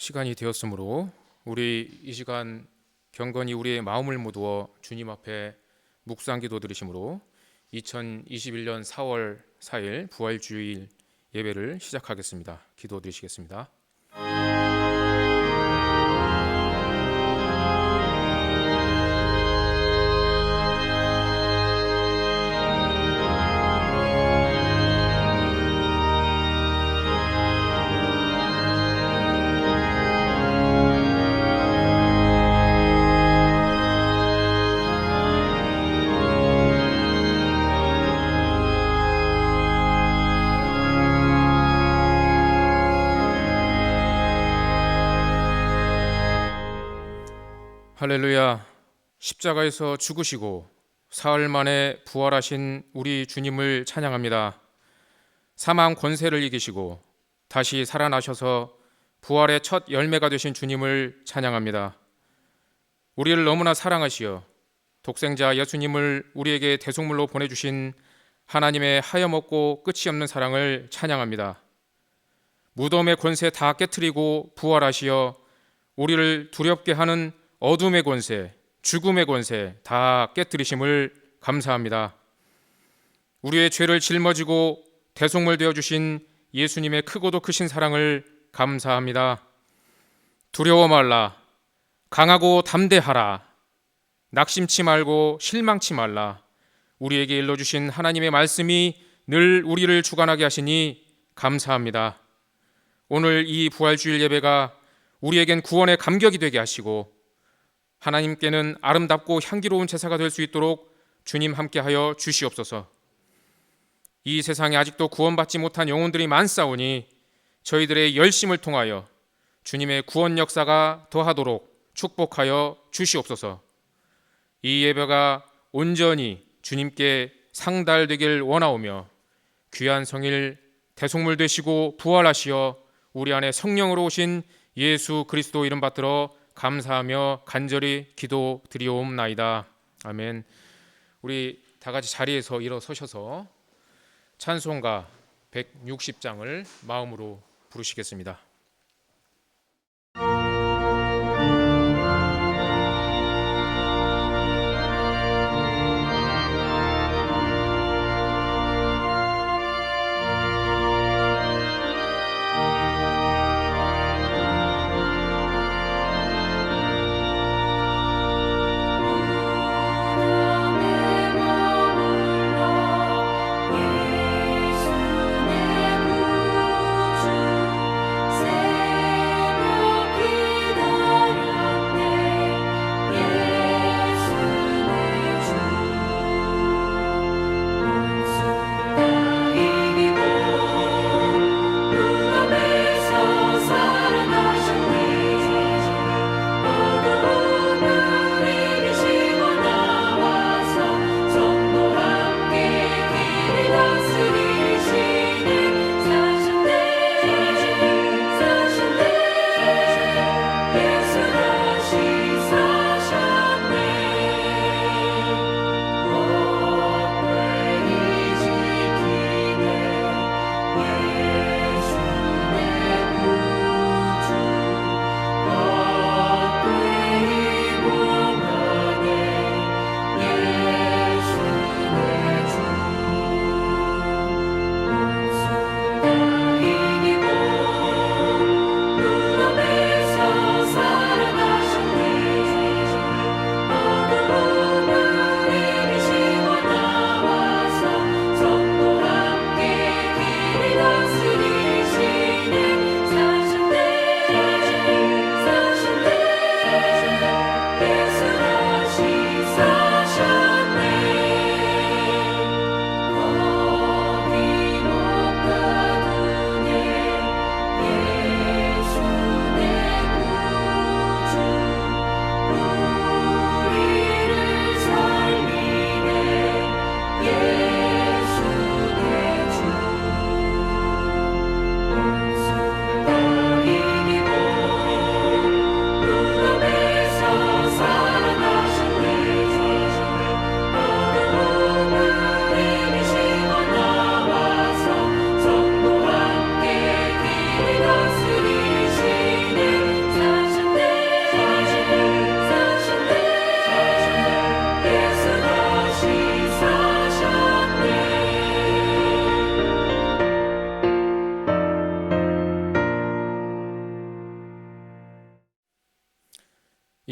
시간이 되었으므로 우리 이 시간 경건히 우리의 마음을 모두어 주님 앞에 묵상 기도 드리심으로 2021년 4월 4일 부활주일 예배를 시작하겠습니다. 기도 드리시겠습니다. 할렐루야. 십자가에서 죽으시고 사흘 만에 부활하신 우리 주님을 찬양합니다. 사망 권세를 이기시고 다시 살아나셔서 부활의 첫 열매가 되신 주님을 찬양합니다. 우리를 너무나 사랑하시어 독생자 예수님을 우리에게 대속물로 보내주신 하나님의 하염없고 끝이 없는 사랑을 찬양합니다. 무덤의 권세 다 깨트리고 부활하시어 우리를 두렵게 하는 어둠의 권세, 죽음의 권세 다 깨뜨리심을 감사합니다. 우리의 죄를 짊어지고 대속물 되어주신 예수님의 크고도 크신 사랑을 감사합니다. 두려워 말라, 강하고 담대하라, 낙심치 말고 실망치 말라. 우리에게 일러주신 하나님의 말씀이 늘 우리를 주관하게 하시니 감사합니다. 오늘 이 부활주일 예배가 우리에겐 구원의 감격이 되게 하시고 하나님께는 아름답고 향기로운 제사가 될 수 있도록 주님 함께하여 주시옵소서. 이 세상에 아직도 구원받지 못한 영혼들이 많사오니 저희들의 열심을 통하여 주님의 구원 역사가 더하도록 축복하여 주시옵소서. 이 예배가 온전히 주님께 상달되길 원하오며 귀한 성일 대속물 되시고 부활하시어 우리 안에 성령으로 오신 예수 그리스도 이름 받들어 감사하며 간절히 기도드리옵나이다. 아멘. 우리 다 같이 자리에서 일어서셔서 찬송가 160장을 마음으로 부르시겠습니다. 예수 내 구주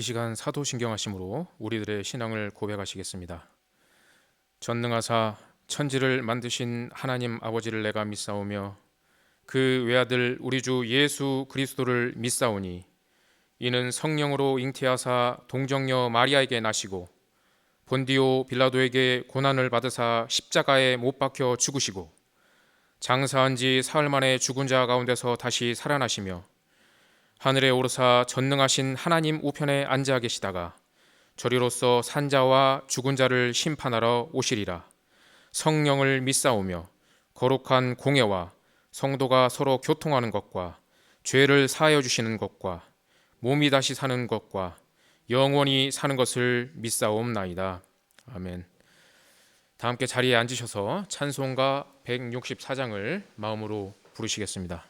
시간 사도신경하심으로 우리들의 신앙을 고백하시겠습니다. 전능하사 천지를 만드신 하나님 아버지를 내가 믿사오며 그 외아들 우리 주 예수 그리스도를 믿사오니 이는 성령으로 잉태하사 동정녀 마리아에게 나시고 본디오 빌라도에게 고난을 받으사 십자가에 못 박혀 죽으시고 장사한 지 사흘 만에 죽은 자 가운데서 다시 살아나시며 하늘에 오르사 전능하신 하나님 우편에 앉아 계시다가 저리로서 산자와 죽은 자를 심판하러 오시리라. 성령을 믿사오며 거룩한 공예와 성도가 서로 교통하는 것과 죄를 사하여 주시는 것과 몸이 다시 사는 것과 영원히 사는 것을 믿사옵나이다. 아멘. 다 함께 자리에 앉으셔서 찬송가 164장을 마음으로 부르시겠습니다.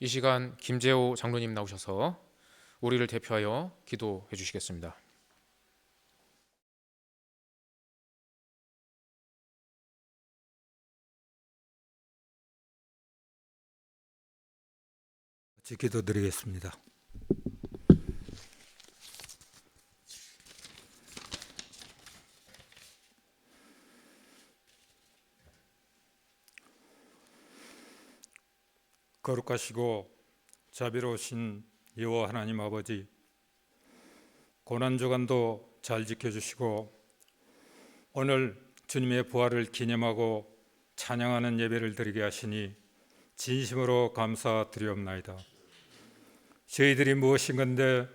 이 시간 김재호 장로님 나오셔서 우리를 대표하여 기도해 주시겠습니다. 같이 기도드리겠습니다. 거룩하시고 자비로우신 여호와 하나님 아버지, 고난주간도 잘 지켜주시고 오늘 주님의 부활을 기념하고 찬양하는 예배를 드리게 하시니 진심으로 감사드리옵나이다. 저희들이 무엇인건데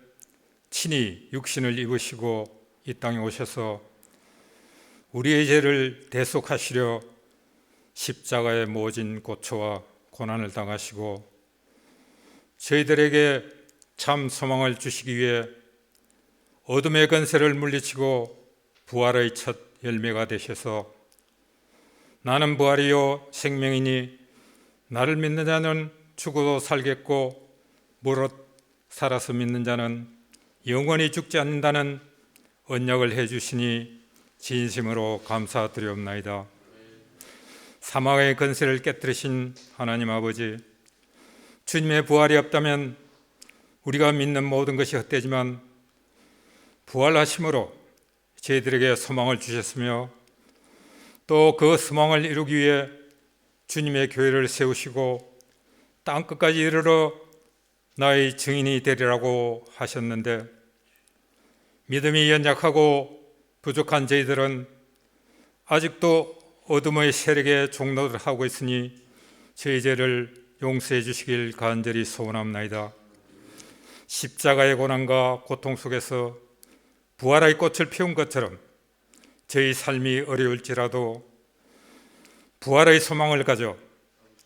친히 육신을 입으시고 이 땅에 오셔서 우리의 죄를 대속하시려 십자가에 모진 고초와 고난을 당하시고 저희들에게 참 소망을 주시기 위해 어둠의 권세를 물리치고 부활의 첫 열매가 되셔서 나는 부활이요 생명이니 나를 믿는 자는 죽어도 살겠고 무릇 살아서 믿는 자는 영원히 죽지 않는다는 언약을 해주시니 진심으로 감사드리옵나이다. 사망의 권세를 깨뜨리신 하나님 아버지, 주님의 부활이 없다면 우리가 믿는 모든 것이 헛되지만 부활하심으로 저희들에게 소망을 주셨으며 또 그 소망을 이루기 위해 주님의 교회를 세우시고 땅끝까지 이르러 나의 증인이 되리라고 하셨는데 믿음이 연약하고 부족한 저희들은 아직도 어둠의 세력에 종노를 하고 있으니 저희 죄를 용서해 주시길 간절히 소원합나이다. 십자가의 고난과 고통 속에서 부활의 꽃을 피운 것처럼 저희 삶이 어려울지라도 부활의 소망을 가져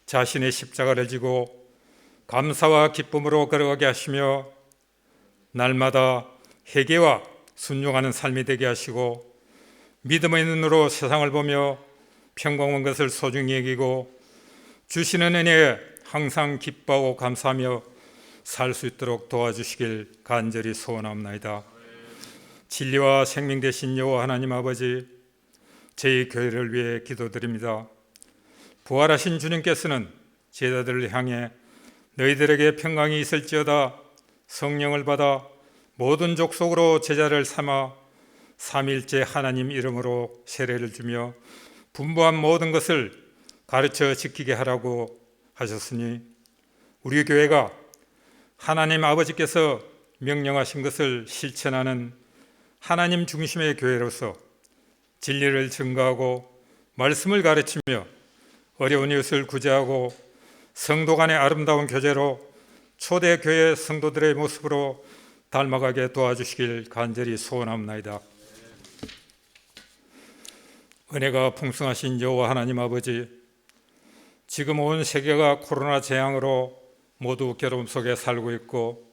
자신의 십자가를 지고 감사와 기쁨으로 걸어가게 하시며 날마다 회개와 순종하는 삶이 되게 하시고 믿음의 눈으로 세상을 보며 평범한 것을 소중히 여기고 주시는 은혜에 항상 기뻐하고 감사하며 살 수 있도록 도와주시길 간절히 소원합나이다. 진리와 생명 되신 여호와 하나님 아버지, 저희 교회를 위해 기도드립니다. 부활하신 주님께서는 제자들을 향해 너희들에게 평강이 있을지어다 성령을 받아 모든 족속으로 제자를 삼아 삼일째 하나님 이름으로 세례를 주며 분부한 모든 것을 가르쳐 지키게 하라고 하셨으니 우리 교회가 하나님 아버지께서 명령하신 것을 실천하는 하나님 중심의 교회로서 진리를 증거하고 말씀을 가르치며 어려운 이웃을 구제하고 성도 간의 아름다운 교제로 초대교회 성도들의 모습으로 닮아가게 도와주시길 간절히 소원합나이다. 은혜가 풍성하신 여호와 하나님 아버지, 지금 온 세계가 코로나 재앙으로 모두 괴로움 속에 살고 있고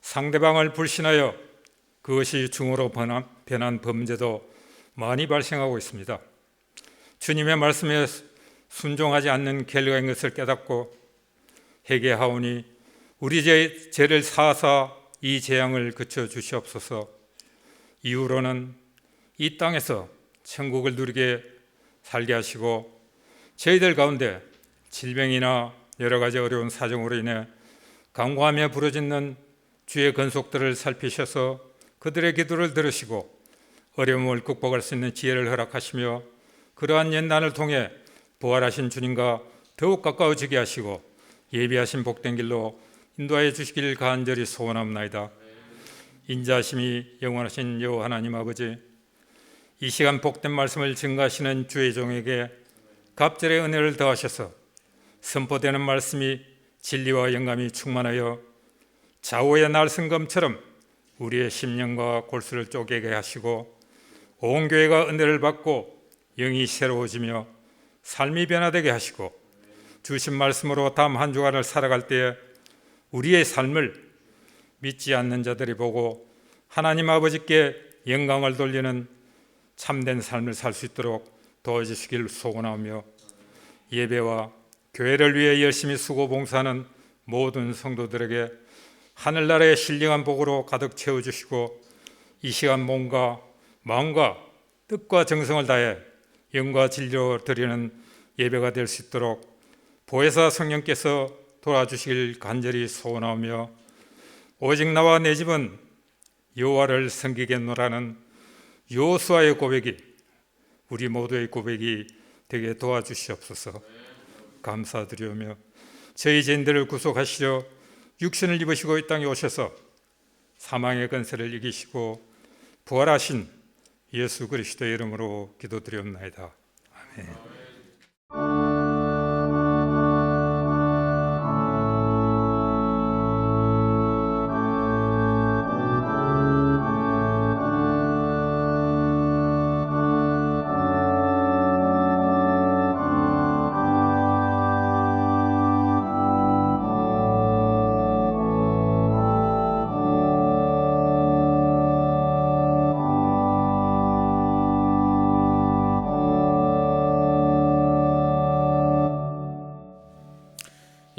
상대방을 불신하여 그것이 중으로 변한 범죄도 많이 발생하고 있습니다. 주님의 말씀에 순종하지 않는 갤러인 것을 깨닫고 회개하오니 우리 죄를 사하사 이 재앙을 그쳐 주시옵소서. 이후로는 이 땅에서 천국을 누리게 살게 하시고 저희들 가운데 질병이나 여러 가지 어려운 사정으로 인해 간구하며 부르짖는 주의 건속들을 살피셔서 그들의 기도를 들으시고 어려움을 극복할 수 있는 지혜를 허락하시며 그러한 연단을 통해 부활하신 주님과 더욱 가까워지게 하시고 예비하신 복된 길로 인도하여 주시길 간절히 소원합나이다. 인자하심이 영원하신 여호와 하나님 아버지, 이 시간 복된 말씀을 증거하시는 주의 종에게 갑절의 은혜를 더하셔서 선포되는 말씀이 진리와 영감이 충만하여 좌우의 날성검처럼 우리의 심령과 골수를 쪼개게 하시고 온 교회가 은혜를 받고 영이 새로워지며 삶이 변화되게 하시고 주신 말씀으로 다음 한 주간을 살아갈 때에 우리의 삶을 믿지 않는 자들이 보고 하나님 아버지께 영광을 돌리는 참된 삶을 살 수 있도록 도와주시길 소원하며 예배와 교회를 위해 열심히 수고 봉사하는 모든 성도들에게 하늘나라의 신령한 복으로 가득 채워주시고 이 시간 몸과 마음과 뜻과 정성을 다해 영과 진리로 드리는 예배가 될 수 있도록 보혜사 성령께서 도와주시길 간절히 소원하며 오직 나와 내 집은 여호와를 섬기겠노라는 여호수아의 고백이 우리 모두의 고백이 되게 도와주시옵소서. 감사드리오며 저희 죄인들을 구속하시려 육신을 입으시고 이 땅에 오셔서 사망의 권세를 이기시고 부활하신 예수 그리스도의 이름으로 기도드리옵나이다. 아멘.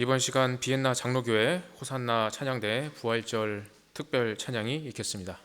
이번 시간 비엔나 장로교회 호산나 찬양대 부활절 특별 찬양이 있겠습니다.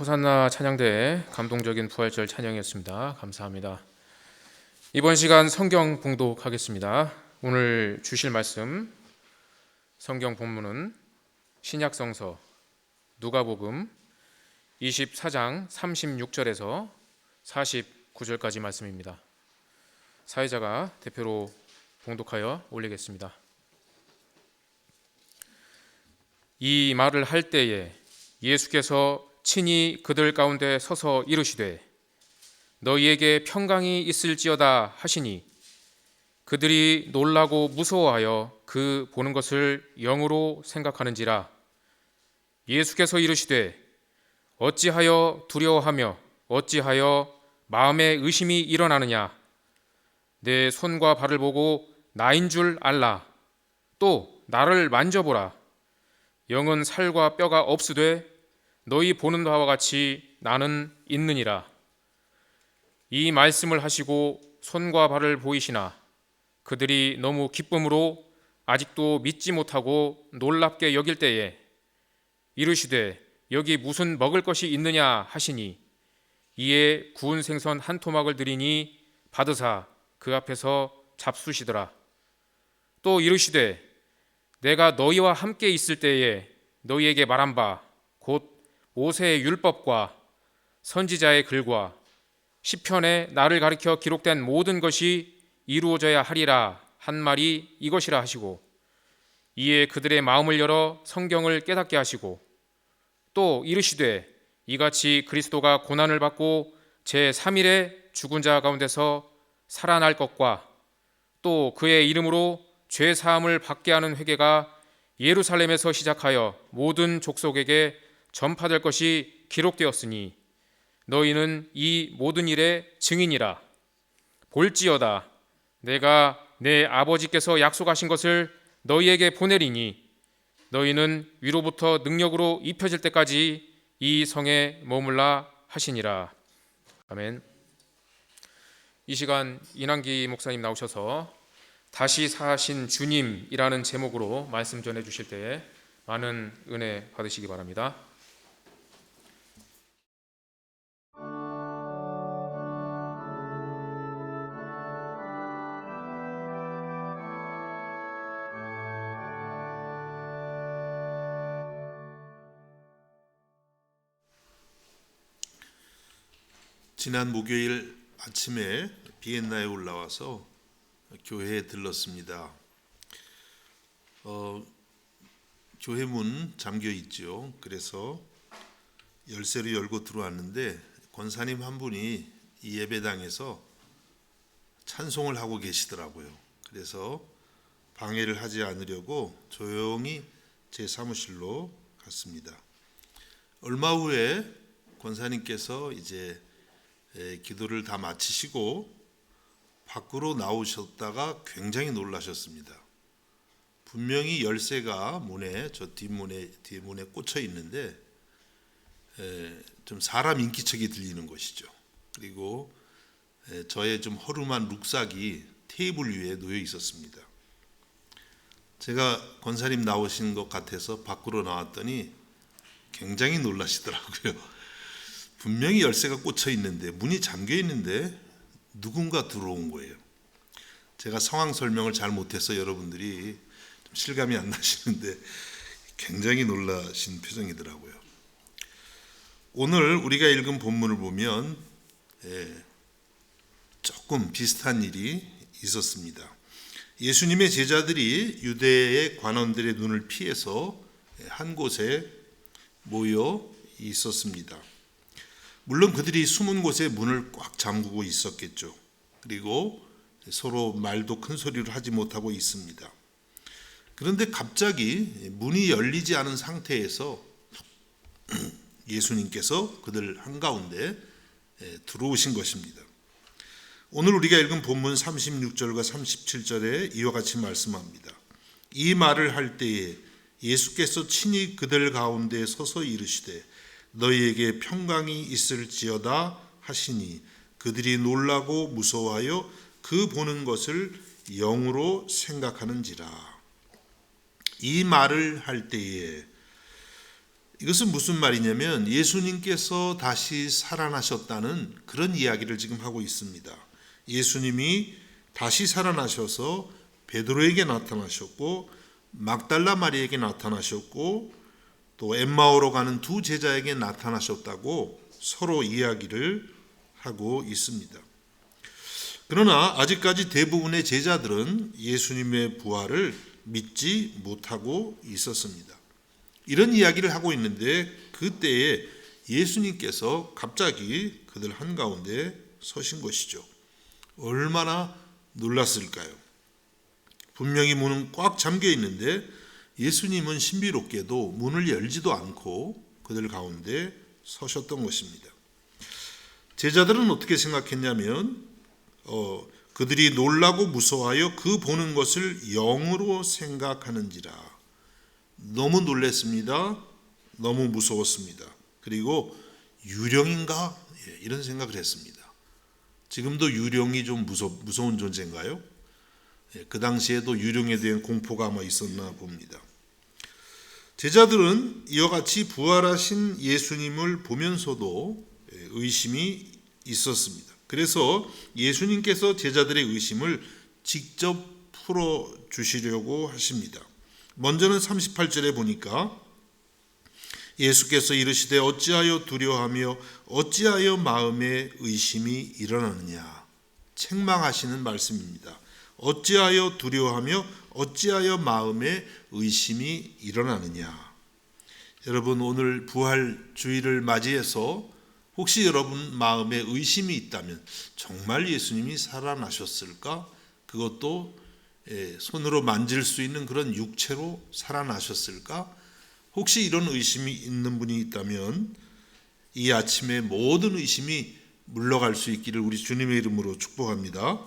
호산나 찬양대의 감동적인 부활절 찬양이었습니다. 감사합니다. 이번 시간 성경 봉독하겠습니다. 오늘 주실 말씀 성경 본문은 신약성서 누가복음 24장 36절에서 49절까지 말씀입니다. 사회자가 대표로 봉독하여 올리겠습니다. 이 말을 할 때에 예수께서 친히 그들 가운데 서서 이르시되 너희에게 평강이 있을지어다 하시니 그들이 놀라고 무서워하여 그 보는 것을 영으로 생각하는지라. 예수께서 이르시되 어찌하여 두려워하며 어찌하여 마음에 의심이 일어나느냐. 내 손과 발을 보고 나인 줄 알라. 또 나를 만져보라. 영은 살과 뼈가 없으되 너희 보는 바와 같이 나는 있느니라. 이 말씀을 하시고 손과 발을 보이시나 그들이 너무 기쁨으로 아직도 믿지 못하고 놀랍게 여길 때에 이르시되 여기 무슨 먹을 것이 있느냐 하시니 이에 구운 생선 한 토막을 드리니 받으사 그 앞에서 잡수시더라. 또 이르시되 내가 너희와 함께 있을 때에 너희에게 말한 바 곧 모세의 율법과 선지자의 글과 시편에 나를 가리켜 기록된 모든 것이 이루어져야 하리라 한 말이 이것이라 하시고 이에 그들의 마음을 열어 성경을 깨닫게 하시고 또 이르시되 이같이 그리스도가 고난을 받고 제3일에 죽은 자 가운데서 살아날 것과 또 그의 이름으로 죄 사함을 받게 하는 회개가 예루살렘에서 시작하여 모든 족속에게 전파될 것이 기록되었으니 너희는 이 모든 일의 증인이라. 볼지어다 내가 내 아버지께서 약속하신 것을 너희에게 보내리니 너희는 위로부터 능력으로 입혀질 때까지 이 성에 머물라 하시니라. 아멘. 이 시간 이난기 목사님 나오셔서 다시 사신 주님이라는 제목으로 말씀 전해 주실 때에 많은 은혜 받으시기 바랍니다. 지난 목요일 아침에 비엔나에 올라와서 교회에 들렀습니다. 교회 문 잠겨 있죠. 그래서 열쇠를 열고 들어왔는데 권사님 한 분이 이 예배당에서 찬송을 하고 계시더라고요. 그래서 방해를 하지 않으려고 조용히 제 사무실로 갔습니다. 얼마 후에 권사님께서 이제 기도를 다 마치시고 밖으로 나오셨다가 굉장히 놀라셨습니다. 분명히 열쇠가 문에 저 뒷문에 꽂혀 있는데 좀 사람 인기척이 들리는 것이죠. 그리고 저의 좀 허름한 룩삭이 테이블 위에 놓여 있었습니다. 제가 권사님 나오신 것 같아서 밖으로 나왔더니 굉장히 놀라시더라고요. 분명히 열쇠가 꽂혀 있는데 문이 잠겨 있는데 누군가 들어온 거예요. 제가 상황 설명을 잘 못해서 여러분들이 좀 실감이 안 나시는데 굉장히 놀라신 표정이더라고요. 오늘 우리가 읽은 본문을 보면 조금 비슷한 일이 있었습니다. 예수님의 제자들이 유대의 관원들의 눈을 피해서 한 곳에 모여 있었습니다. 물론 그들이 숨은 곳에 문을 꽉 잠그고 있었겠죠. 그리고 서로 말도 큰 소리로 하지 못하고 있습니다. 그런데 갑자기 문이 열리지 않은 상태에서 예수님께서 그들 한가운데 들어오신 것입니다. 오늘 우리가 읽은 본문 36절과 37절에 이와 같이 말씀합니다. 이 말을 할 때에 예수께서 친히 그들 가운데 서서 이르시되 너희에게 평강이 있을지어다 하시니 그들이 놀라고 무서워하여 그 보는 것을 영으로 생각하는지라. 이 말을 할 때에 이것은 무슨 말이냐면 예수님께서 다시 살아나셨다는 그런 이야기를 지금 하고 있습니다. 예수님이 다시 살아나셔서 베드로에게 나타나셨고 막달라 마리에게 나타나셨고 또 엠마오로 가는 두 제자에게 나타나셨다고 서로 이야기를 하고 있습니다. 그러나 아직까지 대부분의 제자들은 예수님의 부활을 믿지 못하고 있었습니다. 이런 이야기를 하고 있는데 그때에 예수님께서 갑자기 그들 한가운데 서신 것이죠. 얼마나 놀랐을까요? 분명히 문은 꽉 잠겨 있는데 예수님은 신비롭게도 문을 열지도 않고 그들 가운데 서셨던 것입니다. 제자들은 어떻게 생각했냐면 그들이 놀라고 무서워하여 그 보는 것을 영으로 생각하는지라. 너무 놀랐습니다. 너무 무서웠습니다. 그리고 유령인가? 이런 생각을 했습니다. 지금도 유령이 좀 무서운 존재인가요? 그 당시에도 유령에 대한 공포가 아마 있었나 봅니다. 제자들은 이와 같이 부활하신 예수님을 보면서도 의심이 있었습니다. 그래서 예수님께서 제자들의 의심을 직접 풀어주시려고 하십니다. 먼저는 38절에 보니까 예수께서 이르시되 어찌하여 두려워하며 어찌하여 마음에 의심이 일어나느냐. 책망하시는 말씀입니다. 어찌하여 두려워하며 어찌하여 마음에 의심이 일어나느냐. 여러분 오늘 부활주의를 맞이해서 혹시 여러분 마음에 의심이 있다면 정말 예수님이 살아나셨을까? 그것도 손으로 만질 수 있는 그런 육체로 살아나셨을까? 혹시 이런 의심이 있는 분이 있다면 이 아침에 모든 의심이 물러갈 수 있기를 우리 주님의 이름으로 축복합니다.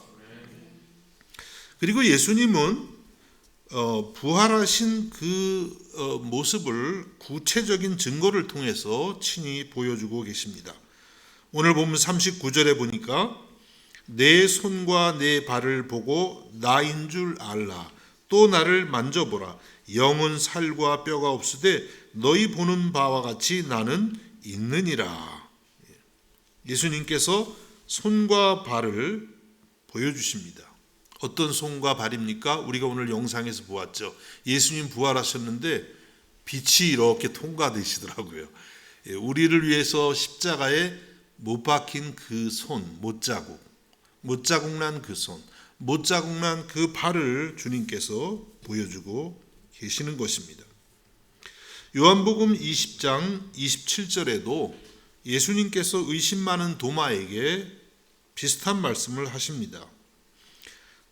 그리고 예수님은 부활하신 그 모습을 구체적인 증거를 통해서 친히 보여주고 계십니다. 오늘 보면 39절에 보니까 내 손과 내 발을 보고 나인 줄 알라. 또 나를 만져보라. 영은 살과 뼈가 없으되 너희 보는 바와 같이 나는 있느니라. 예수님께서 손과 발을 보여주십니다. 어떤 손과 발입니까? 우리가 오늘 영상에서 보았죠. 예수님 부활하셨는데 빛이 이렇게 통과되시더라고요. 우리를 위해서 십자가에 못 박힌 그 손, 못자국난 그 손, 못자국난 그 발을 주님께서 보여주고 계시는 것입니다. 요한복음 20장 27절에도 예수님께서 의심 많은 도마에게 비슷한 말씀을 하십니다.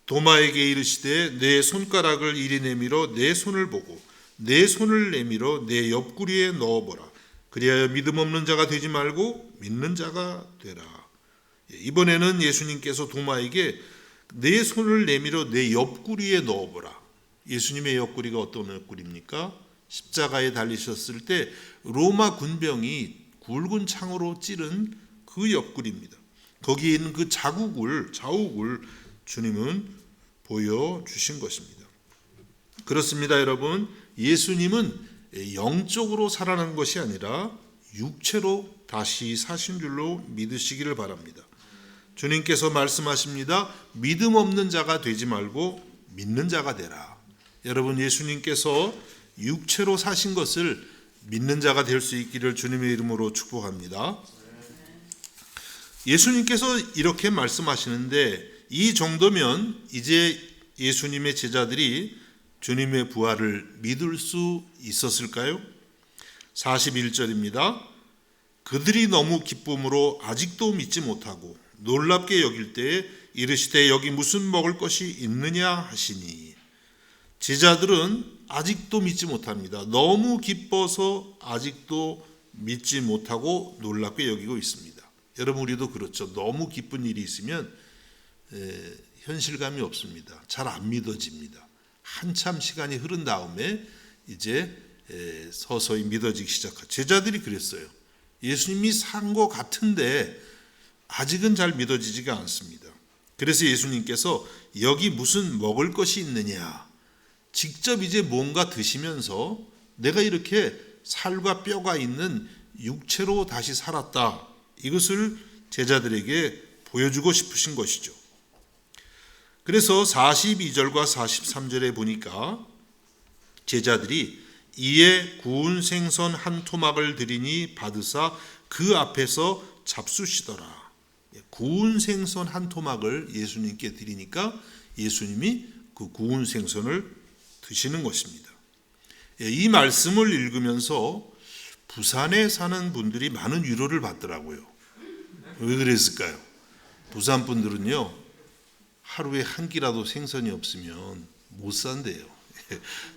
도마에게 이르시되 내 손가락을 이리 내밀어 내 손을 보고 내 손을 내밀어 내 옆구리에 넣어보라. 그리하여 믿음 없는 자가 되지 말고 믿는 자가 되라. 이번에는 예수님께서 도마에게 내 손을 내밀어 내 옆구리에 넣어보라. 예수님의 옆구리가 어떤 옆구리입니까? 십자가에 달리셨을 때 로마 군병이 굵은 창으로 찌른 그 옆구리입니다. 거기에 있는 그 자국을 주님은 보여주신 것입니다. 그렇습니다, 여러분. 예수님은 영적으로 살아난 것이 아니라 육체로 다시 사신 줄로 믿으시기를 바랍니다. 주님께서 말씀하십니다. 믿음 없는 자가 되지 말고 믿는 자가 되라. 여러분, 예수님께서 육체로 사신 것을 믿는 자가 될 수 있기를 주님의 이름으로 축복합니다. 예수님께서 이렇게 말씀하시는데 이 정도면 이제 예수님의 제자들이 주님의 부활을 믿을 수 있었을까요? 41절입니다. 그들이 너무 기쁨으로 아직도 믿지 못하고 놀랍게 여길 때에 이르시되 여기 무슨 먹을 것이 있느냐 하시니. 제자들은 아직도 믿지 못합니다. 너무 기뻐서 아직도 믿지 못하고 놀랍게 여기고 있습니다. 여러분, 우리도 그렇죠. 너무 기쁜 일이 있으면 현실감이 없습니다. 잘 안 믿어집니다. 한참 시간이 흐른 다음에 이제 서서히 믿어지기 시작하죠. 제자들이 그랬어요. 예수님이 산 것 같은데 아직은 잘 믿어지지가 않습니다. 그래서 예수님께서 여기 무슨 먹을 것이 있느냐, 직접 이제 뭔가 드시면서 내가 이렇게 살과 뼈가 있는 육체로 다시 살았다. 이것을 제자들에게 보여주고 싶으신 것이죠. 그래서 42절과 43절에 보니까 제자들이 이에 구운 생선 한 토막을 드리니 받으사 그 앞에서 잡수시더라. 구운 생선 한 토막을 예수님께 드리니까 예수님이 그 구운 생선을 드시는 것입니다. 이 말씀을 읽으면서 부산에 사는 분들이 많은 위로를 받더라고요. 왜 그랬을까요? 부산 분들은요, 하루에 한 끼라도 생선이 없으면 못 산대요.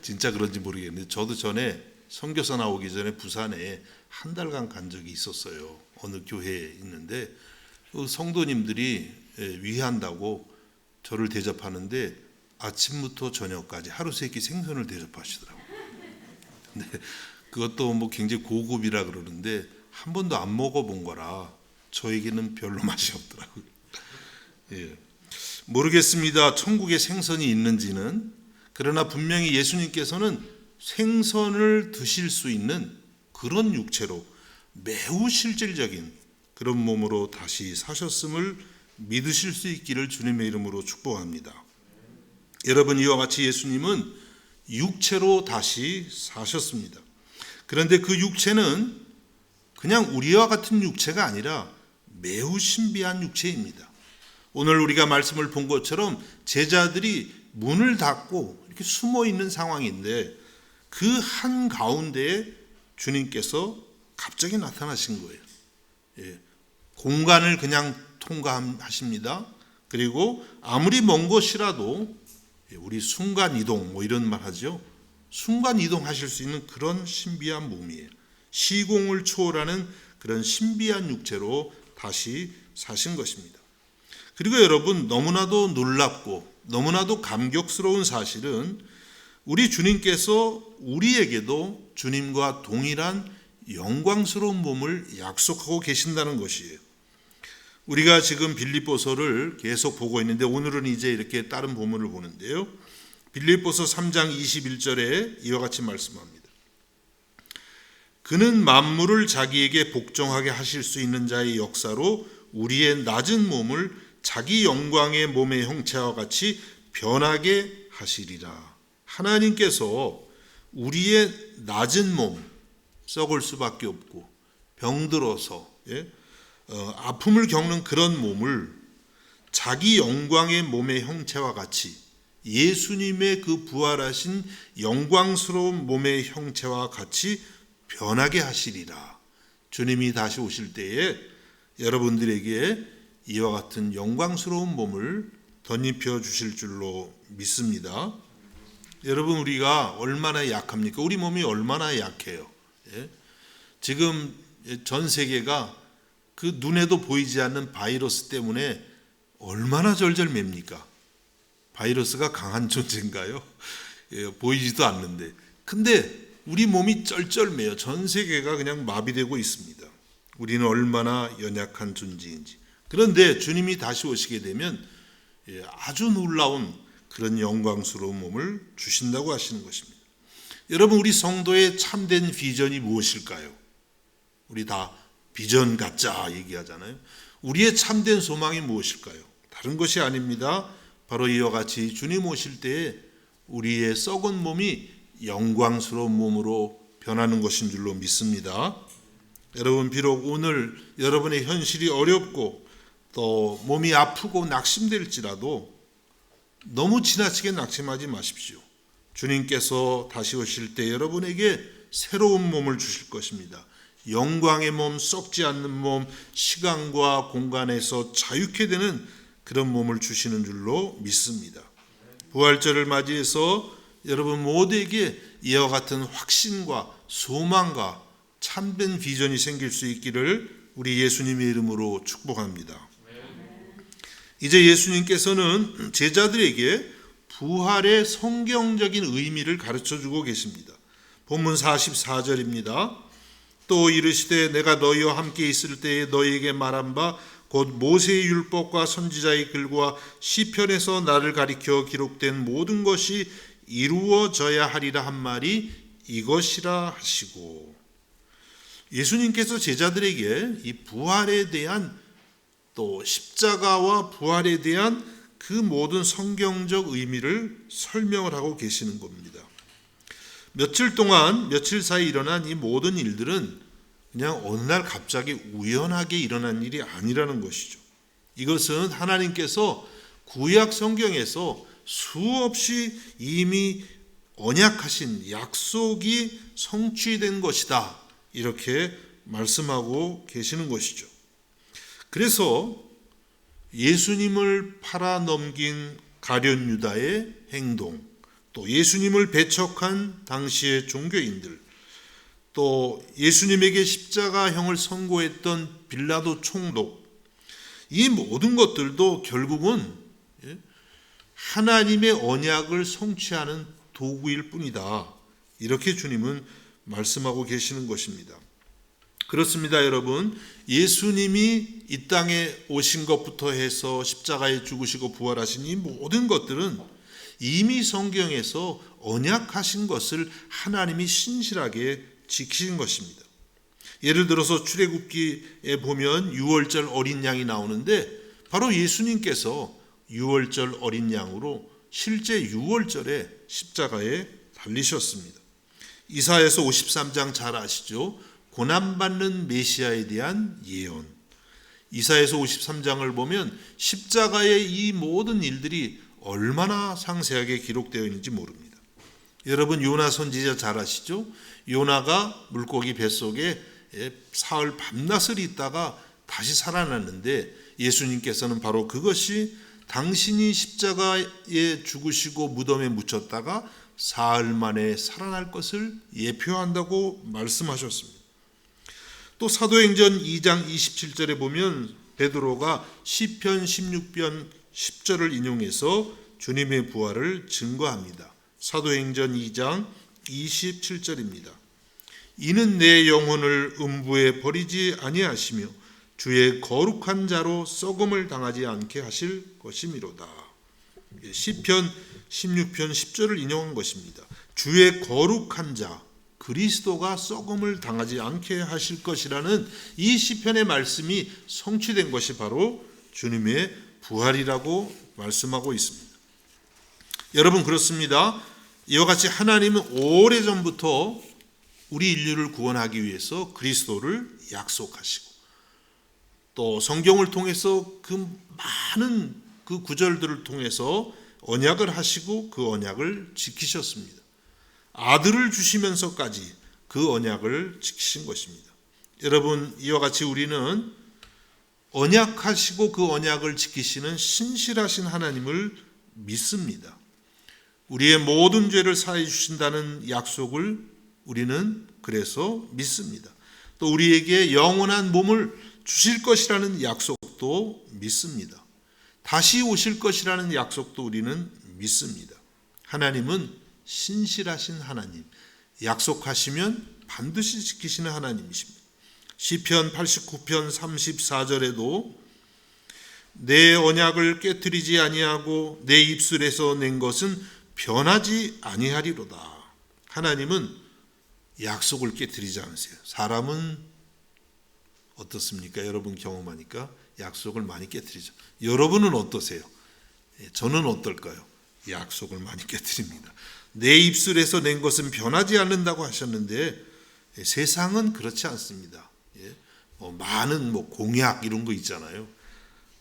진짜 그런지 모르겠는데 저도 전에 선교사 나오기 전에 부산에 한 달간 간 적이 있었어요. 어느 교회에 있는데 성도님들이 위한다고 저를 대접하는데 아침부터 저녁까지 하루 세 끼 생선을 대접하시더라고요. 근데 그것도 뭐 굉장히 고급이라 그러는데 한 번도 안 먹어본 거라 저에게는 별로 맛이 없더라고요. 예. 모르겠습니다. 천국에 생선이 있는지는. 그러나 분명히 예수님께서는 생선을 드실 수 있는 그런 육체로 매우 실질적인 그런 몸으로 다시 사셨음을 믿으실 수 있기를 주님의 이름으로 축복합니다. 여러분, 이와 같이 예수님은 육체로 다시 사셨습니다. 그런데 그 육체는 그냥 우리와 같은 육체가 아니라 매우 신비한 육체입니다. 오늘 우리가 말씀을 본 것처럼 제자들이 문을 닫고 이렇게 숨어 있는 상황인데 그 한가운데에 주님께서 갑자기 나타나신 거예요. 예. 공간을 그냥 통과하십니다. 그리고 아무리 먼 곳이라도 우리 순간 이동 뭐 이런 말 하죠. 순간 이동하실 수 있는 그런 신비한 몸이에요. 시공을 초월하는 그런 신비한 육체로 다시 사신 것입니다. 그리고 여러분, 너무나도 놀랍고 너무나도 감격스러운 사실은 우리 주님께서 우리에게도 주님과 동일한 영광스러운 몸을 약속하고 계신다는 것이에요. 우리가 지금 빌립보서를 계속 보고 있는데 오늘은 이제 이렇게 다른 본문을 보는데요. 빌립보서 3장 21절에 이와 같이 말씀합니다. 그는 만물을 자기에게 복종하게 하실 수 있는 자의 역사로 우리의 낮은 몸을 자기 영광의 몸의 형체와 같이 변하게 하시리라. 하나님께서 우리의 낮은 몸, 썩을 수밖에 없고 병들어서 아픔을 겪는 그런 몸을 자기 영광의 몸의 형체와 같이 예수님의 그 부활하신 영광스러운 몸의 형체와 같이 변하게 하시리라. 주님이 다시 오실 때에 여러분들에게 이와 같은 영광스러운 몸을 덧입혀 주실 줄로 믿습니다. 여러분, 우리가 얼마나 약합니까? 우리 몸이 얼마나 약해요. 지금 전 세계가 그 눈에도 보이지 않는 바이러스 때문에 얼마나 절절맵니까? 바이러스가 강한 존재인가요? 보이지도 않는데. 근데 우리 몸이 쩔쩔매요. 전 세계가 그냥 마비되고 있습니다. 우리는 얼마나 연약한 존재인지. 그런데 주님이 다시 오시게 되면 아주 놀라운 그런 영광스러운 몸을 주신다고 하시는 것입니다. 여러분, 우리 성도의 참된 비전이 무엇일까요? 우리 다 비전 갖자 얘기하잖아요. 우리의 참된 소망이 무엇일까요? 다른 것이 아닙니다. 바로 이와 같이 주님 오실 때에 우리의 썩은 몸이 영광스러운 몸으로 변하는 것인 줄로 믿습니다. 여러분, 비록 오늘 여러분의 현실이 어렵고 또 몸이 아프고 낙심될지라도 너무 지나치게 낙심하지 마십시오. 주님께서 다시 오실 때 여러분에게 새로운 몸을 주실 것입니다. 영광의 몸, 썩지 않는 몸, 시간과 공간에서 자유케 되는 그런 몸을 주시는 줄로 믿습니다. 부활절을 맞이해서 여러분 모두에게 이와 같은 확신과 소망과 참된 비전이 생길 수 있기를 우리 예수님의 이름으로 축복합니다. 이제 예수님께서는 제자들에게 부활의 성경적인 의미를 가르쳐주고 계십니다. 본문 44절입니다. 또 이르시되 내가 너희와 함께 있을 때에 너희에게 말한 바 곧 모세의 율법과 선지자의 글과 시편에서 나를 가리켜 기록된 모든 것이 이루어져야 하리라 한 말이 이것이라 하시고. 예수님께서 제자들에게 이 부활에 대한 또 십자가와 부활에 대한 그 모든 성경적 의미를 설명을 하고 계시는 겁니다. 며칠 사이 일어난 이 모든 일들은 그냥 어느 날 갑자기 우연하게 일어난 일이 아니라는 것이죠. 이것은 하나님께서 구약 성경에서 수없이 이미 언약하신 약속이 성취된 것이다, 이렇게 말씀하고 계시는 것이죠. 그래서 예수님을 팔아넘긴 가룟 유다의 행동, 또 예수님을 배척한 당시의 종교인들, 또 예수님에게 십자가형을 선고했던 빌라도 총독, 이 모든 것들도 결국은 하나님의 언약을 성취하는 도구일 뿐이다, 이렇게 주님은 말씀하고 계시는 것입니다. 그렇습니다, 여러분. 예수님이 이 땅에 오신 것부터 해서 십자가에 죽으시고 부활하신 이 모든 것들은 이미 성경에서 언약하신 것을 하나님이 신실하게 지키신 것입니다. 예를 들어서 출애굽기에 보면 유월절 어린 양이 나오는데 바로 예수님께서 유월절 어린 양으로 실제 유월절에 십자가에 달리셨습니다. 이사야서 53장 잘 아시죠? 고난받는 메시아에 대한 예언. 이사야서 53장을 보면 십자가의 이 모든 일들이 얼마나 상세하게 기록되어 있는지 모릅니다. 여러분, 요나 선지자 잘 아시죠? 요나가 물고기 뱃속에 사흘 밤낮을 있다가 다시 살아났는데 예수님께서는 바로 그것이 당신이 십자가에 죽으시고 무덤에 묻혔다가 사흘 만에 살아날 것을 예표한다고 말씀하셨습니다. 또 사도행전 2장 27절에 보면 베드로가 시편 16편 10절을 인용해서 주님의 부활을 증거합니다. 사도행전 2장 27절입니다. 이는 내 영혼을 음부에 버리지 아니하시며 주의 거룩한 자로 썩음을 당하지 않게 하실 것이미로다. 시편 16편 10절을 인용한 것입니다. 주의 거룩한 자, 그리스도가 썩음을 당하지 않게 하실 것이라는 이 시편의 말씀이 성취된 것이 바로 주님의 부활이라고 말씀하고 있습니다. 여러분, 그렇습니다. 이와 같이 하나님은 오래전부터 우리 인류를 구원하기 위해서 그리스도를 약속하시고 또 성경을 통해서 그 많은 그 구절들을 통해서 언약을 하시고 그 언약을 지키셨습니다. 아들을 주시면서까지 그 언약을 지키신 것입니다. 여러분, 이와 같이 우리는 언약하시고 그 언약을 지키시는 신실하신 하나님을 믿습니다. 우리의 모든 죄를 사해 주신다는 약속을 우리는 그래서 믿습니다. 또 우리에게 영원한 몸을 주실 것이라는 약속도 믿습니다. 다시 오실 것이라는 약속도 우리는 믿습니다. 하나님은 신실하신 하나님, 약속하시면 반드시 지키시는 하나님이십니다. 시편 89편 34절에도 내 언약을 깨뜨리지 아니하고 내 입술에서 낸 것은 변하지 아니하리로다. 하나님은 약속을 깨뜨리지 않으세요. 사람은 어떻습니까? 여러분 경험하니까 약속을 많이 깨뜨리죠. 여러분은 어떠세요? 저는 어떨까요? 약속을 많이 깨뜨립니다. 내 입술에서 낸 것은 변하지 않는다고 하셨는데 세상은 그렇지 않습니다. 많은 공약 이런 거 있잖아요.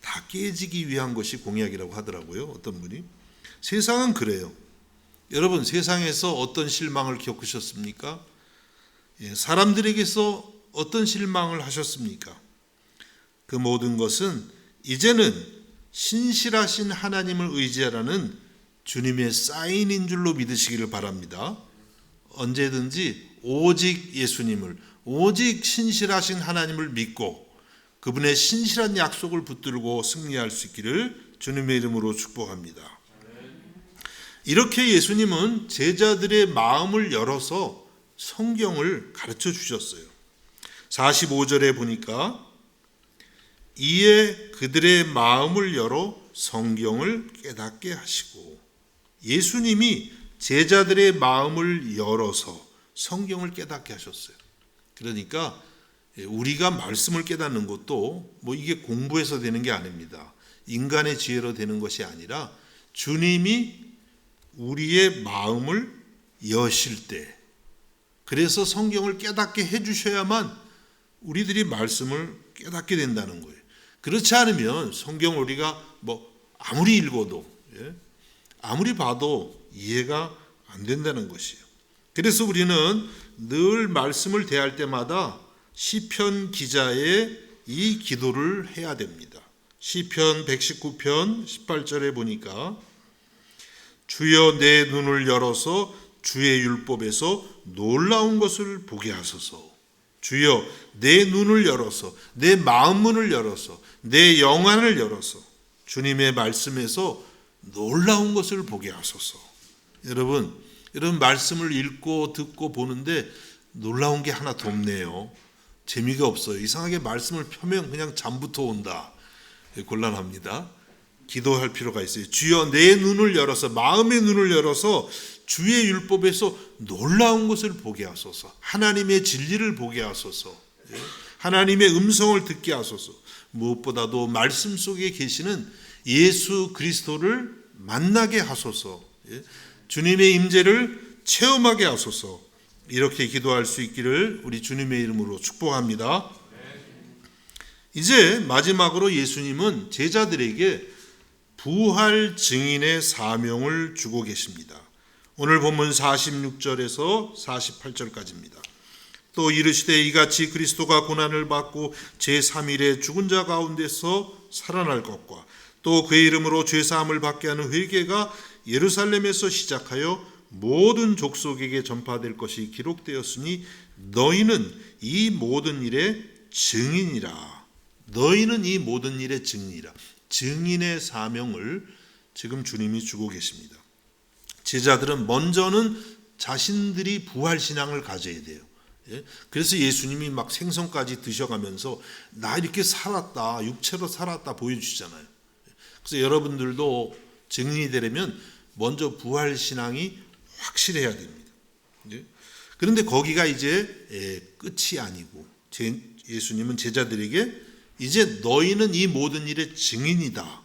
다 깨지기 위한 것이 공약이라고 하더라고요. 어떤 분이. 세상은 그래요. 여러분, 세상에서 어떤 실망을 겪으셨습니까? 사람들에게서 어떤 실망을 하셨습니까? 그 모든 것은 이제는 신실하신 하나님을 의지하라는 주님의 사인인 줄로 믿으시기를 바랍니다. 언제든지 오직 예수님을, 오직 신실하신 하나님을 믿고 그분의 신실한 약속을 붙들고 승리할 수 있기를 주님의 이름으로 축복합니다. 이렇게 예수님은 제자들의 마음을 열어서 성경을 가르쳐 주셨어요. 45절에 보니까 이에 그들의 마음을 열어 성경을 깨닫게 하시고, 예수님이 제자들의 마음을 열어서 성경을 깨닫게 하셨어요. 그러니까 우리가 말씀을 깨닫는 것도 뭐 이게 공부해서 되는 게 아닙니다. 인간의 지혜로 되는 것이 아니라 주님이 우리의 마음을 여실 때, 그래서 성경을 깨닫게 해주셔야만 우리들이 말씀을 깨닫게 된다는 거예요. 그렇지 않으면 성경을 우리가 뭐 아무리 읽어도 아무리 봐도 이해가 안 된다는 것이에요. 그래서 우리는 늘 말씀을 대할 때마다 시편 기자의 이 기도를 해야 됩니다. 시편 119편 18절에 보니까 주여 내 눈을 열어서 주의 율법에서 놀라운 것을 보게 하소서. 주여 내 눈을 열어서, 내 마음 문을 열어서, 내 영안을 열어서 주님의 말씀에서 놀라운 것을 보게 하소서. 여러분 말씀을 읽고 듣고 보는데 놀라운 게 하나도 없네요. 재미가 없어요. 이상하게 말씀을 펴면 그냥 잠부터 온다. 곤란합니다. 기도할 필요가 있어요. 주여 내 눈을 열어서, 마음의 눈을 열어서 주의 율법에서 놀라운 것을 보게 하소서. 하나님의 진리를 보게 하소서. 하나님의 음성을 듣게 하소서. 무엇보다도 말씀 속에 계시는 예수 그리스도를 만나게 하소서. 주님의 임재를 체험하게 하소서. 이렇게 기도할 수 있기를 우리 주님의 이름으로 축복합니다. 이제 마지막으로 예수님은 제자들에게 부활 증인의 사명을 주고 계십니다. 오늘 본문 46절에서 48절까지입니다. 또 이르시되 이같이 그리스도가 고난을 받고 제3일에 죽은 자 가운데서 살아날 것과 또 그의 이름으로 죄사함을 받게 하는 회개가 예루살렘에서 시작하여 모든 족속에게 전파될 것이 기록되었으니 너희는 이 모든 일의 증인이라. 너희는 이 모든 일의 증인이라. 증인의 사명을 지금 주님이 주고 계십니다. 제자들은 먼저는 자신들이 부활신앙을 가져야 돼요. 그래서 예수님이 막 생선까지 드셔가면서 나 이렇게 살았다, 육체로 살았다 보여주시잖아요. 그래서 여러분들도 증인이 되려면 먼저 부활신앙이 확실해야 됩니다. 그런데 거기가 이제 끝이 아니고 예수님은 제자들에게 이제 너희는 이 모든 일의 증인이다.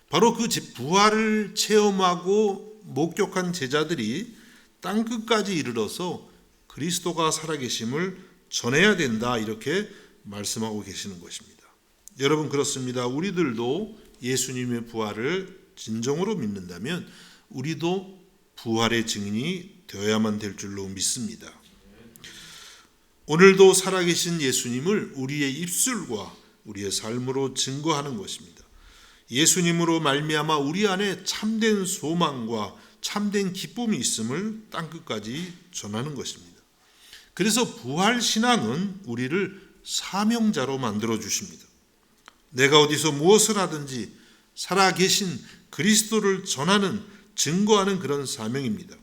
바로 그 부활을 체험하고 목격한 제자들이 땅끝까지 이르러서 그리스도가 살아계심을 전해야 된다. 이렇게 말씀하고 계시는 것입니다. 여러분 그렇습니다. 우리들도 예수님의 부활을 진정으로 믿는다면 우리도 부활의 증인이 되어야만 될 줄로 믿습니다. 오늘도 살아계신 예수님을 우리의 입술과 우리의 삶으로 증거하는 것입니다. 예수님으로 말미암아 우리 안에 참된 소망과 참된 기쁨이 있음을 땅끝까지 전하는 것입니다. 그래서 부활신앙은 우리를 사명자로 만들어 주십니다. 내가 어디서 무엇을 하든지 살아계신 그리스도를 전하는, 증거하는 그런 사명입니다.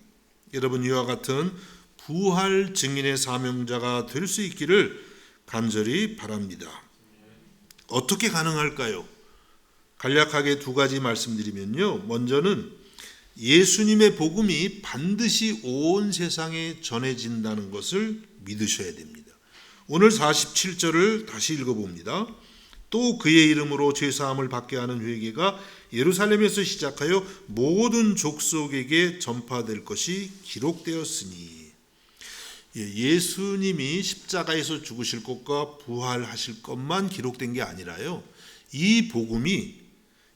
여러분 이와 같은 부활 증인의 사명자가 될 수 있기를 간절히 바랍니다. 어떻게 가능할까요? 간략하게 두 가지 말씀드리면요. 먼저는 예수님의 복음이 반드시 온 세상에 전해진다는 것을 믿으셔야 됩니다. 오늘 47절을 다시 읽어봅니다. 또 그의 이름으로 죄사함을 받게 하는 회개가 예루살렘에서 시작하여 모든 족속에게 전파될 것이 기록되었으니. 예수님이 십자가에서 죽으실 것과 부활하실 것만 기록된 게 아니라요. 이 복음이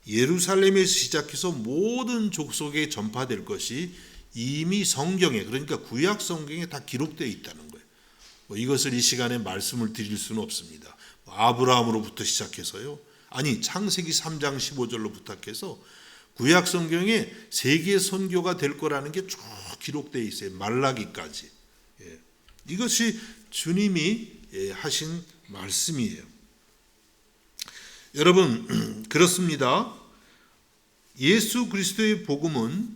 예루살렘에서 시작해서 모든 족속에 전파될 것이 이미 성경에, 그러니까 구약 성경에 다 기록되어 있다는 거예요. 이것을 이 시간에 말씀을 드릴 수는 없습니다. 아브라함으로부터 시작해서요. 아니 창세기 3장 15절로 부탁해서 구약 성경에 세계 선교가 될 거라는 게 쭉 기록되어 있어요. 말라기까지. 이것이 주님이 하신 말씀이에요. 여러분 그렇습니다. 예수 그리스도의 복음은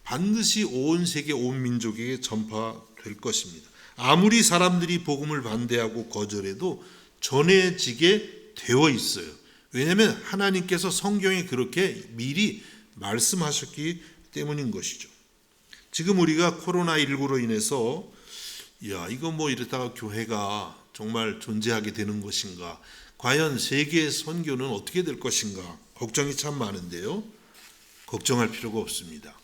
반드시 온 세계 온 민족에게 전파될 것입니다. 아무리 사람들이 복음을 반대하고 거절해도 전해지게 되어 있어요. 왜냐하면 하나님께서 성경에 그렇게 미리 말씀하셨기 때문인 것이죠. 지금 우리가 코로나19로 인해서 야, 이거 뭐 이러다가 교회가 정말 존재하게 되는 것인가? 과연 세계 선교는 어떻게 될 것인가? 걱정이 참 많은데요. 걱정할 필요가 없습니다.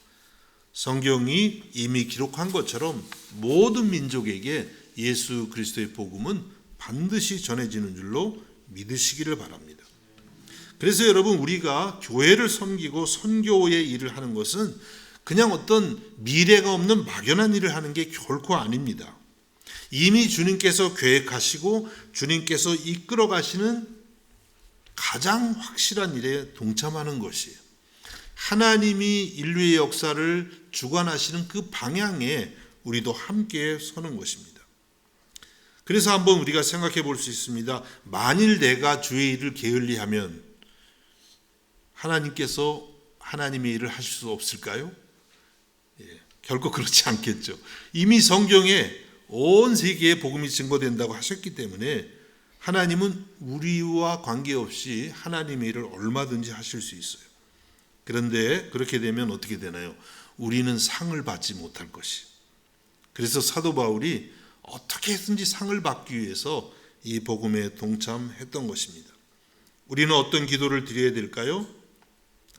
성경이 이미 기록한 것처럼 모든 민족에게 예수 그리스도의 복음은 반드시 전해지는 줄로 믿으시기를 바랍니다. 그래서 여러분, 우리가 교회를 섬기고 선교의 일을 하는 것은 그냥 어떤 미래가 없는 막연한 일을 하는 게 결코 아닙니다. 이미 주님께서 계획하시고 주님께서 이끌어 가시는 가장 확실한 일에 동참하는 것이에요. 하나님이 인류의 역사를 주관하시는 그 방향에 우리도 함께 서는 것입니다. 그래서 한번 우리가 생각해 볼 수 있습니다. 만일 내가 주의 일을 게을리하면 하나님께서 하나님의 일을 하실 수 없을까요? 결코 그렇지 않겠죠. 이미 성경에 온 세계에 복음이 증거된다고 하셨기 때문에 하나님은 우리와 관계없이 하나님의 일을 얼마든지 하실 수 있어요. 그런데 그렇게 되면 어떻게 되나요? 우리는 상을 받지 못할 것이. 그래서 사도 바울이 어떻게 해든지 상을 받기 위해서 이 복음에 동참했던 것입니다. 우리는 어떤 기도를 드려야 될까요?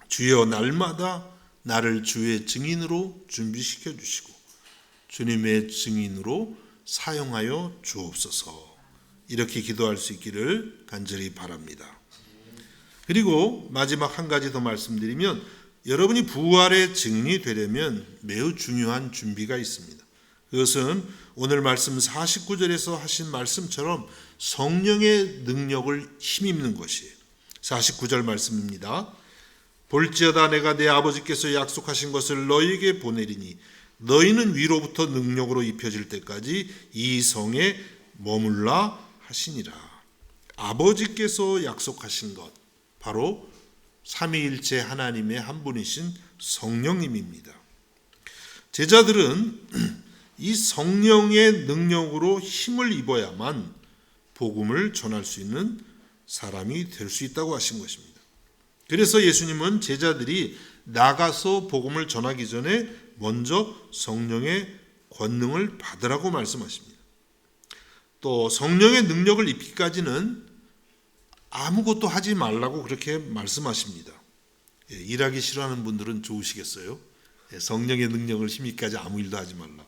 주여, 날마다 나를 주의 증인으로 준비시켜 주시고 주님의 증인으로 사용하여 주옵소서. 이렇게 기도할 수 있기를 간절히 바랍니다. 그리고 마지막 한 가지 더 말씀드리면, 여러분이 부활의 증인이 되려면 매우 중요한 준비가 있습니다. 그것은 오늘 말씀 49절에서 하신 말씀처럼 성령의 능력을 힘입는 것이에요. 49절 말씀입니다. 볼지어다 내가 내 아버지께서 약속하신 것을 너희에게 보내리니 너희는 위로부터 능력으로 입혀질 때까지 이 성에 머물라 하시니라. 아버지께서 약속하신 것, 바로 삼위일체 하나님의 한 분이신 성령님입니다. 제자들은 이 성령의 능력으로 힘을 입어야만 복음을 전할 수 있는 사람이 될 수 있다고 하신 것입니다. 그래서 예수님은 제자들이 나가서 복음을 전하기 전에 먼저 성령의 권능을 받으라고 말씀하십니다. 또 성령의 능력을 입기까지는 아무것도 하지 말라고 그렇게 말씀하십니다. 일하기 싫어하는 분들은 좋으시겠어요? 성령의 능력을 힘입기까지 아무 일도 하지 말라.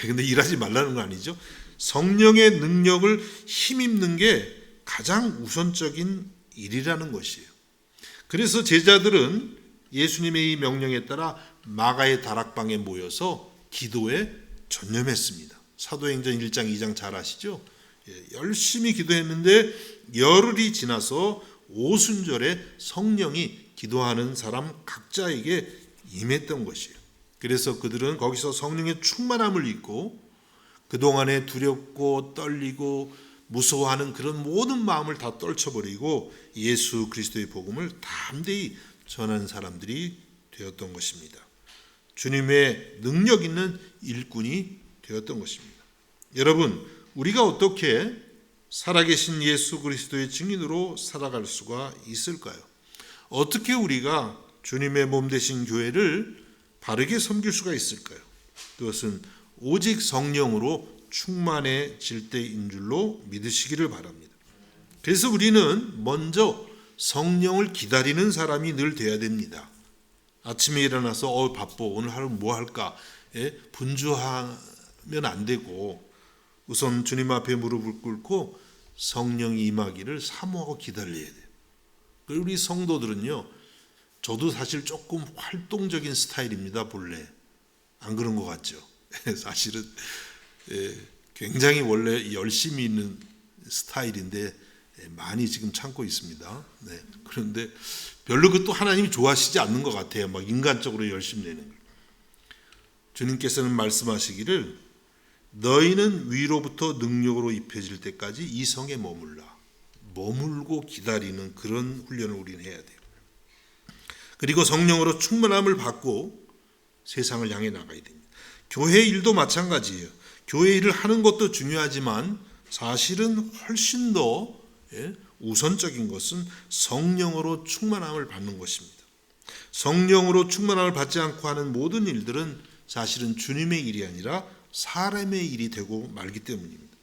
근데 일하지 말라는 거 아니죠? 성령의 능력을 힘입는 게 가장 우선적인 일이라는 것이에요. 그래서 제자들은 예수님의 이 명령에 따라 마가의 다락방에 모여서 기도에 전념했습니다. 사도행전 1장 2장 잘 아시죠? 열심히 기도했는데 열흘이 지나서 오순절에 성령이 기도하는 사람 각자에게 임했던 것이에요. 그래서 그들은 거기서 성령의 충만함을 입고 그동안에 두렵고 떨리고 무서워하는 그런 모든 마음을 다 떨쳐버리고 예수 그리스도의 복음을 담대히 전하는 사람들이 되었던 것입니다. 주님의 능력 있는 일꾼이 되었던 것입니다. 여러분, 우리가 어떻게 살아계신 예수 그리스도의 증인으로 살아갈 수가 있을까요? 어떻게 우리가 주님의 몸 되신 교회를 바르게 섬길 수가 있을까요? 그것은 오직 성령으로 충만해질 때인 줄로 믿으시기를 바랍니다. 그래서 우리는 먼저 성령을 기다리는 사람이 늘 돼야 됩니다. 아침에 일어나서 바빠, 오늘 하루 뭐 할까? 분주하면 안 되고 우선 주님 앞에 무릎을 꿇고 성령이 임하기를 사모하고 기다려야 돼요. 그리고 우리 성도들은요, 저도 사실 조금 활동적인 스타일입니다. 본래 안 그런 것 같죠? 사실은 굉장히 원래 열심히 있는 스타일인데 많이 지금 참고 있습니다. 그런데 별로 그것도 하나님이 좋아하시지 않는 것 같아요. 막 인간적으로 열심히 내는 걸. 주님께서는 말씀하시기를 너희는 위로부터 능력으로 입혀질 때까지 이 성에 머물고 기다리는 그런 훈련을 우리는 해야 돼요. 그리고 성령으로 충만함을 받고 세상을 향해 나가야 됩니다. 교회 일도 마찬가지예요. 교회 일을 하는 것도 중요하지만 사실은 훨씬 더 우선적인 것은 성령으로 충만함을 받는 것입니다. 성령으로 충만함을 받지 않고 하는 모든 일들은 사실은 주님의 일이 아니라 사람의 일이 되고 말기 때문입니다.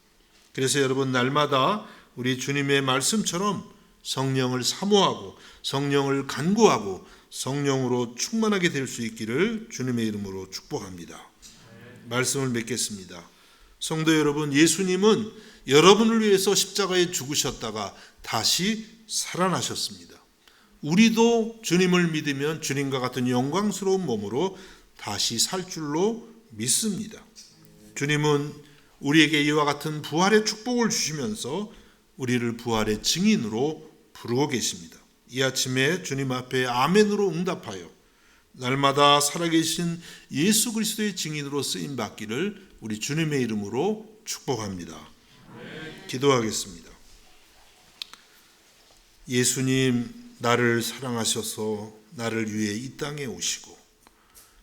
그래서 여러분, 날마다 우리 주님의 말씀처럼 성령을 사모하고 성령을 간구하고 성령으로 충만하게 될 수 있기를 주님의 이름으로 축복합니다. 말씀을 맺겠습니다. 성도 여러분, 예수님은 여러분을 위해서 십자가에 죽으셨다가 다시 살아나셨습니다. 우리도 주님을 믿으면 주님과 같은 영광스러운 몸으로 다시 살 줄로 믿습니다. 주님은 우리에게 이와 같은 부활의 축복을 주시면서 우리를 부활의 증인으로 부르고 계십니다. 이 아침에 주님 앞에 아멘으로 응답하여 날마다 살아계신 예수 그리스도의 증인으로 쓰임 받기를 우리 주님의 이름으로 축복합니다. 기도하겠습니다. 예수님, 나를 사랑하셔서 나를 위해 이 땅에 오시고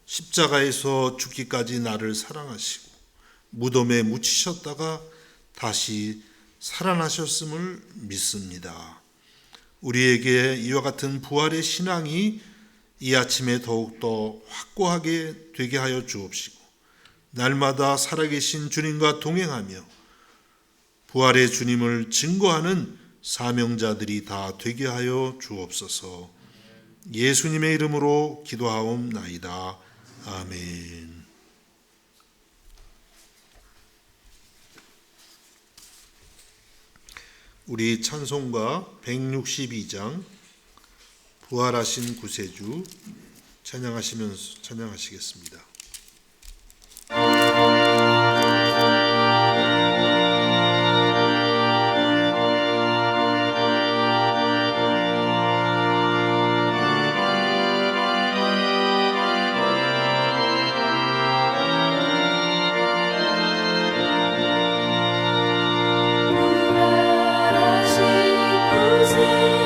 십자가에서 죽기까지 나를 사랑하시고 무덤에 묻히셨다가 다시 살아나셨음을 믿습니다. 우리에게 이와 같은 부활의 신앙이 이 아침에 더욱더 확고하게 되게 하여 주옵시고 날마다 살아계신 주님과 동행하며 부활의 주님을 증거하는 사명자들이 다 되게 하여 주옵소서. 예수님의 이름으로 기도하옵나이다. 아멘. 우리 찬송가 162장 부활하신 구세주 찬양하시면서 찬양하시겠습니다. 구세주 나 항상 섬기리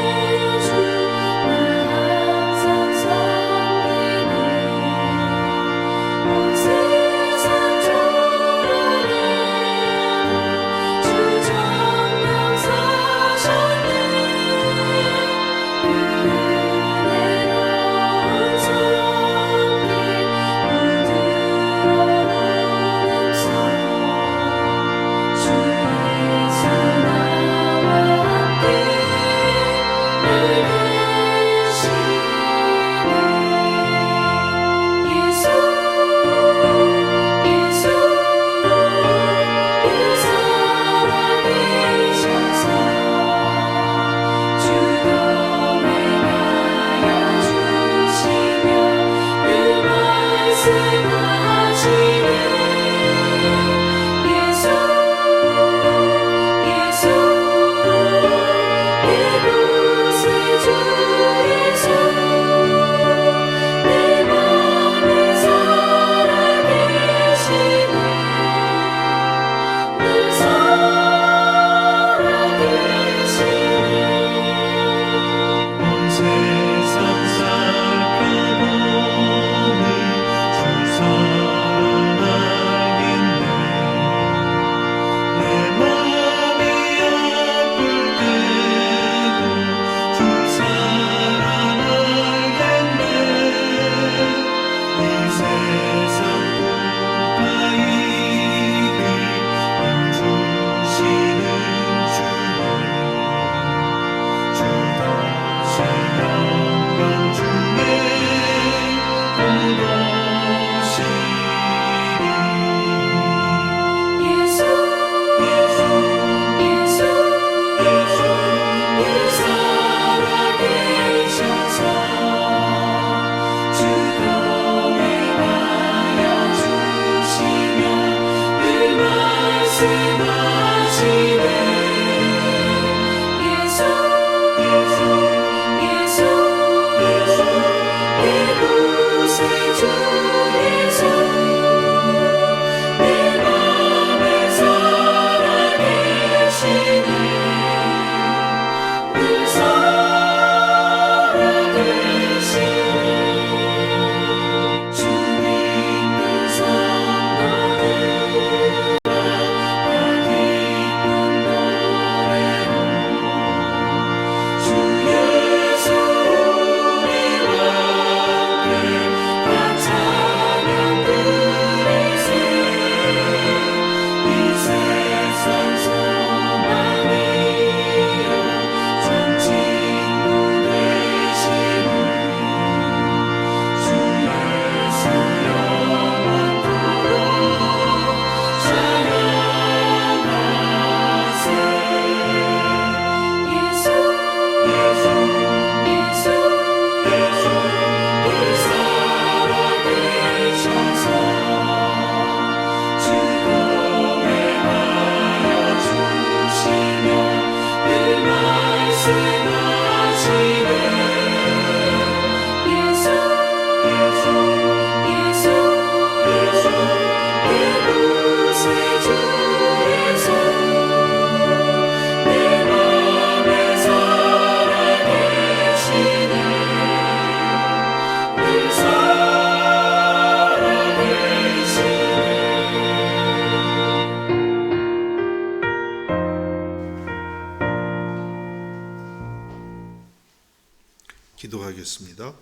기도하겠습니다.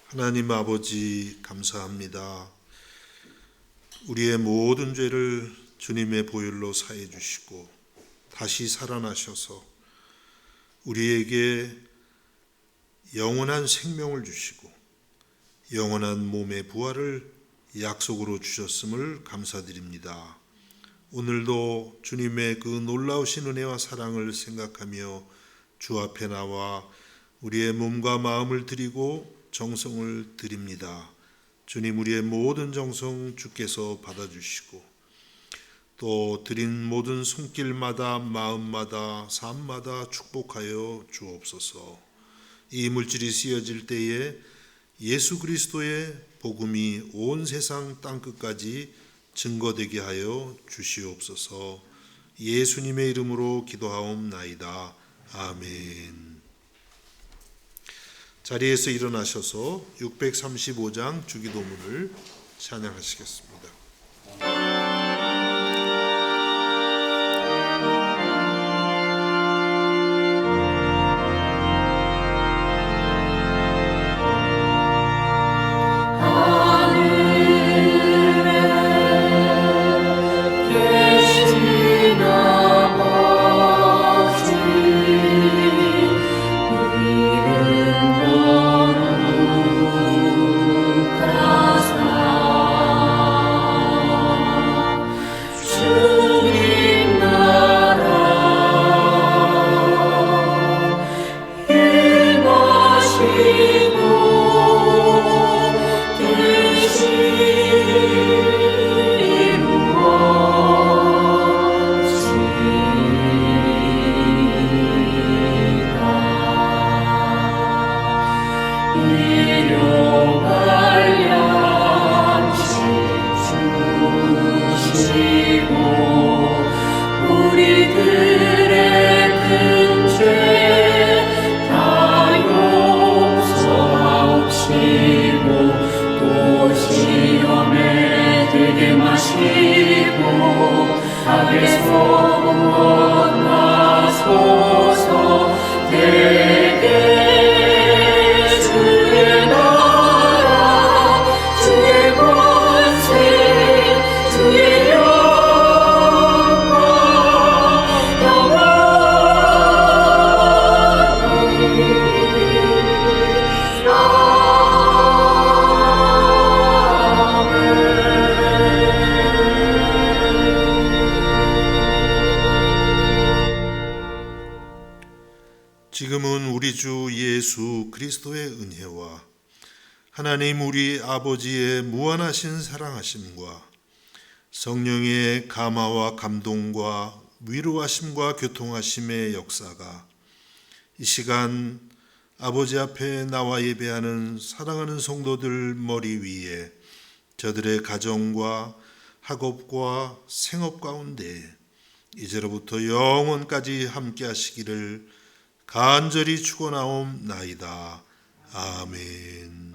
하나님 아버지 감사합니다. 우리의 모든 죄를 주님의 보혈로 사해 주시고 다시 살아나셔서 우리에게 영원한 생명을 주시고 영원한 몸의 부활을 약속으로 주셨음을 감사드립니다. 오늘도 주님의 그 놀라우신 은혜와 사랑을 생각하며 주 앞에 나와 우리의 몸과 마음을 드리고 정성을 드립니다. 주님, 우리의 모든 정성 주께서 받아주시고 또 드린 모든 손길마다 마음마다 삶마다 축복하여 주옵소서. 이 물질이 쓰여질 때에 예수 그리스도의 복음이 온 세상 땅끝까지 증거되게 하여 주시옵소서. 예수님의 이름으로 기도하옵나이다. 아멘. 자리에서 일어나셔서 635장 주기도문을 찬양하시겠습니다. 지금은 우리 주 예수 그리스도의 은혜와 하나님 우리 아버지의 무한하신 사랑하심과 성령의 감화와 감동과 위로하심과 교통하심의 역사가 이 시간 아버지 앞에 나와 예배하는 사랑하는 성도들 머리 위에 저들의 가정과 학업과 생업 가운데 이제로부터 영원까지 함께 하시기를 간절히 축원하옵나이다. 아멘.